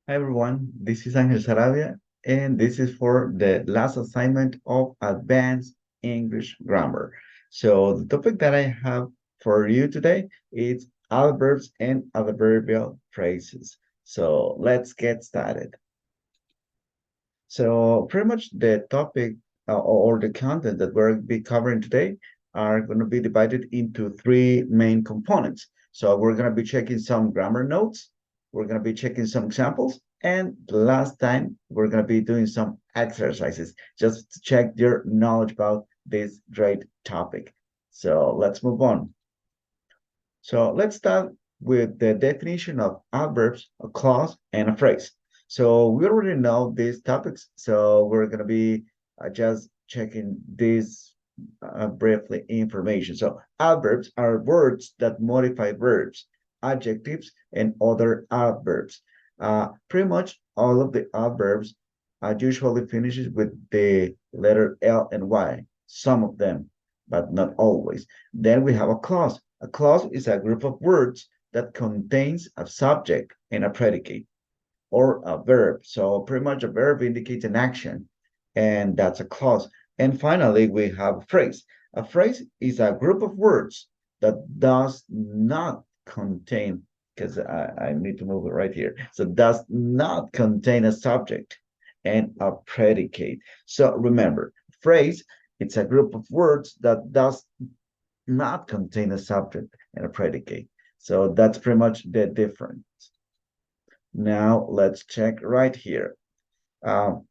Hi everyone, this is Angel Sarabia, and this is for the last assignment of Advanced English Grammar. So the topic that I have for you today is adverbs and adverbial phrases. So let's get started. So pretty much the topic or the content that we're be covering today are going to be divided into three main components. So we're going to be checking some grammar notes, we're going to be checking some examples, and the last time we're going to be doing some exercises just to check your knowledge about this great topic. So let's move on. So let's start with the definition of adverbs, a clause, and a phrase. So we already know these topics, so we're going to be just checking this briefly information. So adverbs are words that modify verbs, adjectives, and other adverbs. Pretty much all of the adverbs usually finishes with the letter L and Y, some of them, but not always. Then we have a clause. A clause is a group of words that contains a subject and a predicate or a verb. So pretty much a verb indicates an action, and that's a clause. And finally, we have a phrase. A phrase is a group of words that does not contain, because I need to move it right here. So does not contain a subject and a predicate. So remember, phrase, it's a group of words that does not contain a subject and a predicate. So that's pretty much the difference. Now let's check right here. Now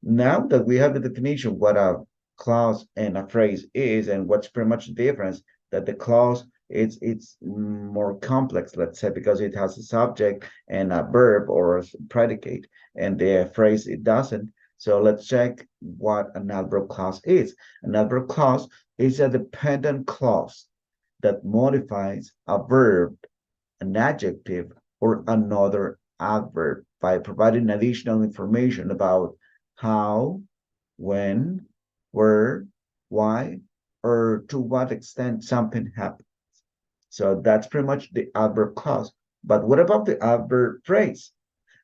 that we have the definition what a clause and a phrase is and what's pretty much the difference, that the clause it's more complex, let's say, because it has a subject and a verb or a predicate, and the phrase it doesn't. So let's check what an adverb clause is. An adverb clause is a dependent clause that modifies a verb, an adjective, or another adverb by providing additional information about how, when, where, why, or to what extent something happens. So that's pretty much the adverb clause. But what about the adverb phrase?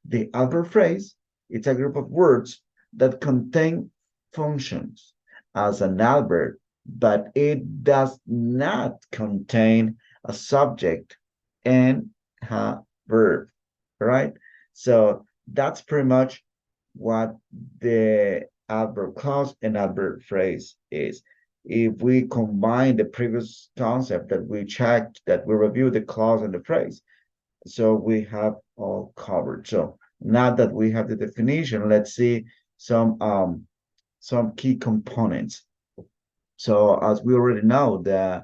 The adverb phrase, it's a group of words that contain functions as an adverb, but it does not contain a subject and a verb, right? So that's pretty much what the adverb clause and adverb phrase is. If we combine the previous concept that we checked, that we reviewed the clause and the phrase, so we have all covered. So now that we have the definition, let's see some key components. So as we already know, the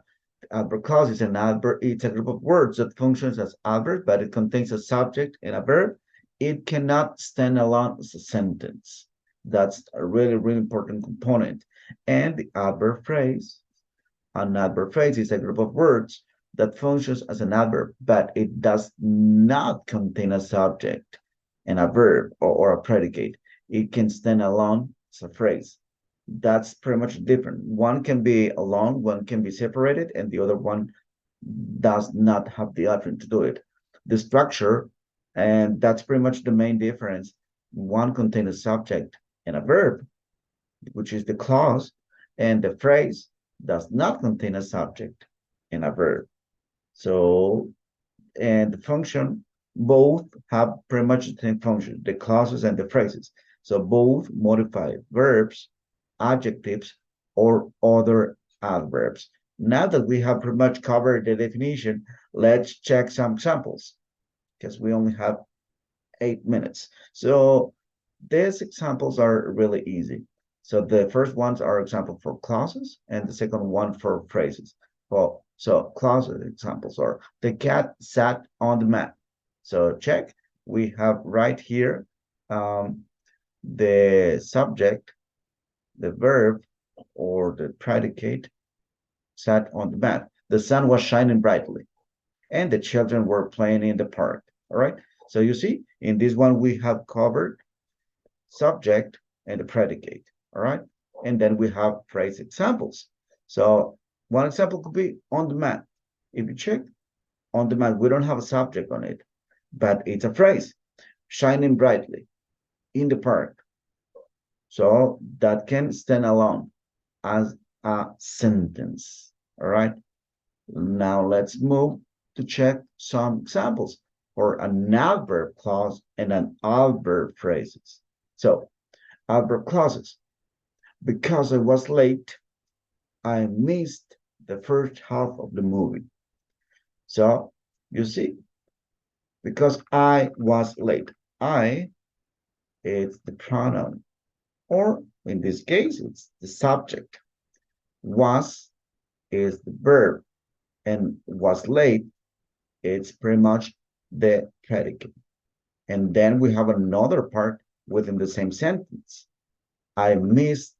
adverb clause is an adverb. It's a group of words that functions as adverb, but it contains a subject and a verb. It cannot stand alone as a sentence. That's a really, really important component. And the adverb phrase, an adverb phrase is a group of words that functions as an adverb, but it does not contain a subject and a verb or a predicate. It can stand alone as a phrase. That's pretty much different. One can be alone, one can be separated, and the other one does not have the option to do it. The structure, and that's pretty much the main difference. One contains a subject and a verb, which is the clause, and the phrase does not contain a subject and a verb. So, and the function, both have pretty much the same function, the clauses and the phrases. So both modify verbs, adjectives, or other adverbs. Now that we have pretty much covered the definition, let's check some examples because we only have 8 minutes. So these examples are really easy. So the first ones are example for clauses and the second one for phrases. Well, so clauses examples are the cat sat on the mat. So check. We have right here the subject, the verb, or the predicate sat on the mat. The sun was shining brightly, and the children were playing in the park. All right. So you see, in this one, we have covered subject and the predicate. All right. And then we have phrase examples. So one example could be on the mat. If you check on the mat, we don't have a subject on it, but it's a phrase, shining brightly. in the park. So that can stand alone as a sentence. All right. Now let's move to check some examples for an adverb clause and an adverb phrases. So adverb clauses. Because I was late, I missed the first half of the movie. So you see, because I was late, I is the pronoun, or in this case, it's the subject. Was is the verb, and was late, it's pretty much the predicate. And then we have another part within the same sentence. I missed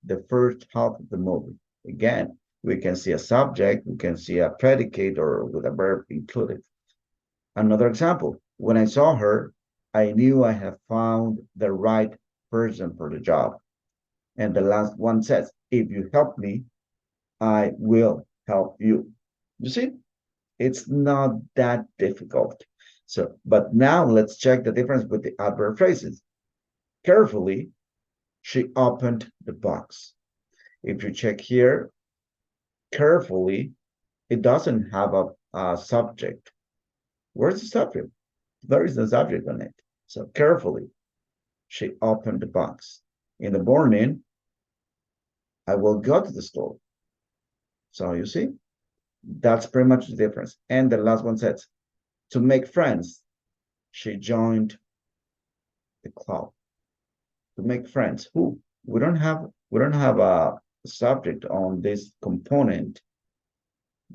the first half of the movie. Again, we can see a subject, we can see a predicate or with a verb included. Another example, when I saw her, I knew I had found the right person for the job. And the last one says, if you help me, I will help you. You see, it's not that difficult. So, but now let's check the difference with the adverb phrases. Carefully, she opened the box. If you check here carefully, it doesn't have a subject. Where's the subject? There is no subject on it. So carefully, she opened the box. In the morning, I will go to the store. So you see, that's pretty much the difference. And the last one says, to make friends, she joined the club. To make friends, who? We don't have a subject on this component.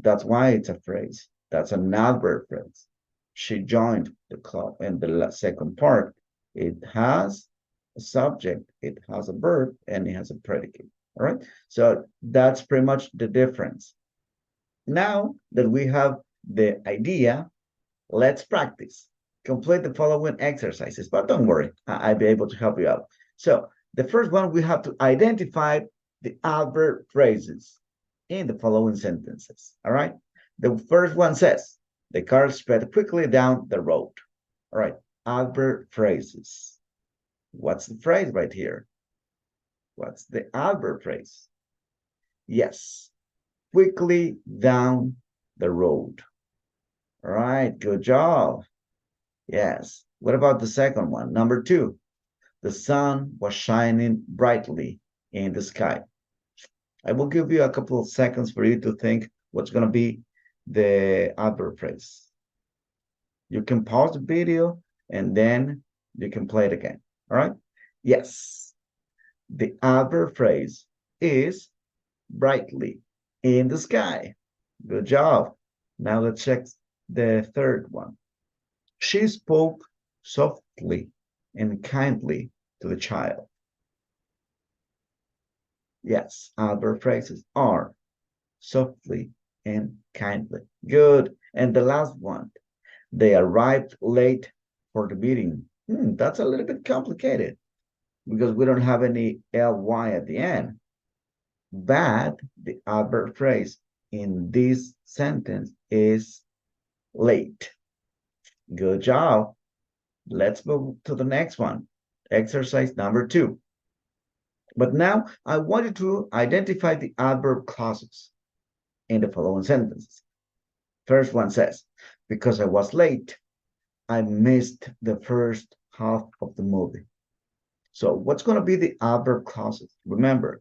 That's why it's a phrase. That's an adverb phrase. She joined the club. And the second part, it has a subject, it has a verb, and it has a predicate. All right. So that's pretty much the difference. Now that we have the idea, let's practice. Complete the following exercises, but don't worry, I'll be able to help you out. So the first one, we have to identify the adverb phrases in the following sentences. All right. The first one says, the car sped quickly down the road. All right. Adverb phrases. What's the phrase right here? What's the adverb phrase? Yes. Quickly down the road. All right. Good job. Yes. What about the second one? Number two. The sun was shining brightly in the sky. I will give you a couple of seconds for you to think what's going to be the adverb phrase. You can pause the video and then you can play it again. All right? Yes. The adverb phrase is brightly in the sky. Good job. Now let's check the third one. She spoke softly and kindly to the child. Yes, adverb phrases are softly and kindly. Good. And the last one, they arrived late for the meeting. That's a little bit complicated because we don't have any ly at the end. But the adverb phrase in this sentence is late. Good job. Let's move to the next one. Exercise number 2. But now I want you to identify the adverb clauses in the following sentences. First one says, because I was late, I missed the first half of the movie. So what's going to be the adverb clauses? Remember.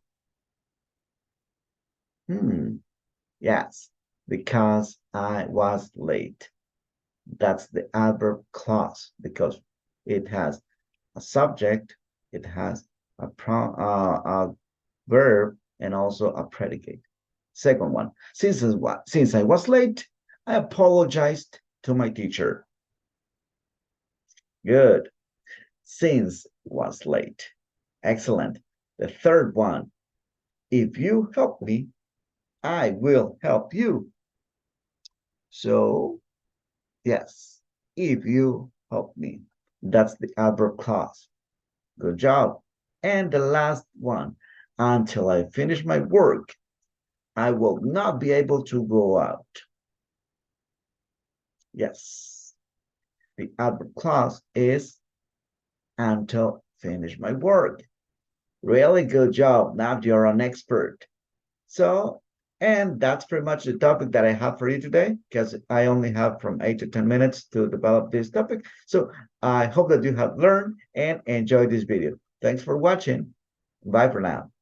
Yes, because I was late. That's the adverb clause because it has a subject, it has a verb, and also a predicate. Second one, since I was late, I apologized to my teacher. Good. Since was late. Excellent. The third one, if you help me, I will help you. So, yes, if you help me, that's the adverb clause. Good job. And the last one, until I finish my work, I will not be able to go out. Yes, the adverb clause is until finish my work. Really good job. Now you're an expert. So, and that's pretty much the topic that I have for you today, because I only have from 8 to 10 minutes to develop this topic. So I hope that you have learned and enjoyed this video. Thanks for watching. Bye for now.